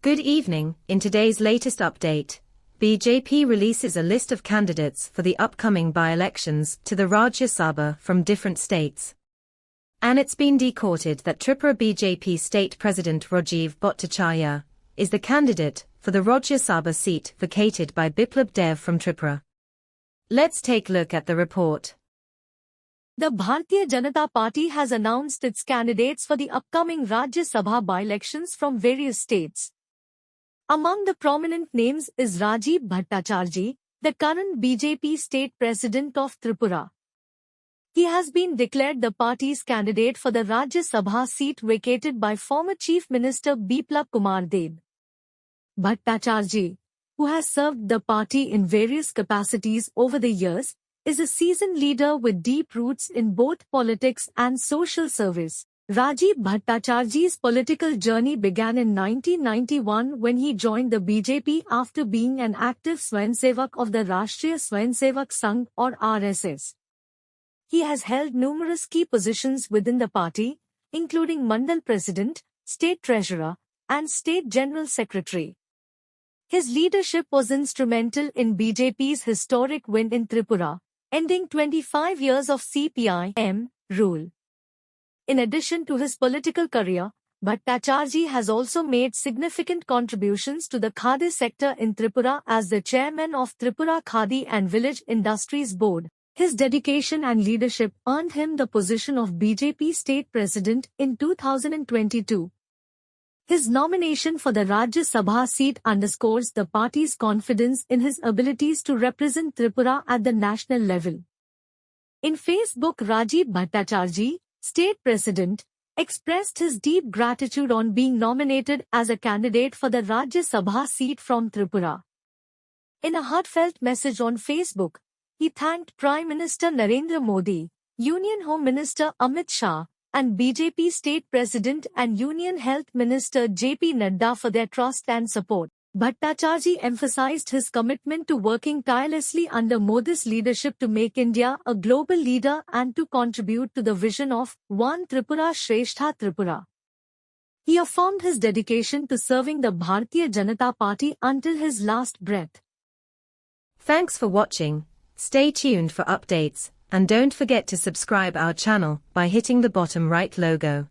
Good evening. In today's latest update, BJP releases a list of candidates for the upcoming by-elections to the Rajya Sabha from different states. And it's been decoded that Tripura BJP State President Rajiv Bhattacharya is the candidate for the Rajya Sabha seat vacated by Biplab Dev from Tripura. Let's take a look at the report. The Bharatiya Janata Party has announced its candidates for the upcoming Rajya Sabha by-elections from various states. Among the prominent names is Rajiv Bhattacharya, the current BJP state president of Tripura. He has been declared the party's candidate for the Rajya Sabha seat vacated by former Chief Minister Biplab Kumar Deb. Bhattacharya, who has served the party in various capacities over the years, is a seasoned leader with deep roots in both politics and social service. Rajiv Bhattacharya's political journey began in 1991 when he joined the BJP after being an active Swayamsevak of the Rashtriya Swayamsevak Sangh or RSS. He has held numerous key positions within the party, including Mandal President, State Treasurer, and State General Secretary. His leadership was instrumental in BJP's historic win in Tripura, ending 25 years of CPI-M rule. In addition to his political career, Bhattacharya has also made significant contributions to the Khadi sector in Tripura as the chairman of Tripura Khadi and Village Industries Board. His dedication and leadership earned him the position of BJP state president in 2022. His nomination for the Rajya Sabha seat underscores the party's confidence in his abilities to represent Tripura at the national level. In Facebook, Rajiv Bhattacharya, State President, expressed his deep gratitude on being nominated as a candidate for the Rajya Sabha seat from Tripura. In a heartfelt message on Facebook, he thanked Prime Minister Narendra Modi, Union Home Minister Amit Shah, and BJP State President and Union Health Minister J.P. Nadda for their trust and support. Bhattacharya emphasized his commitment to working tirelessly under Modi's leadership to make India a global leader and to contribute to the vision of One Tripura Shrestha Tripura. He affirmed his dedication to serving the Bharatiya Janata Party until his last breath. Thanks for watching. Stay tuned for updates, and don't forget to subscribe our channel by hitting the bottom right logo.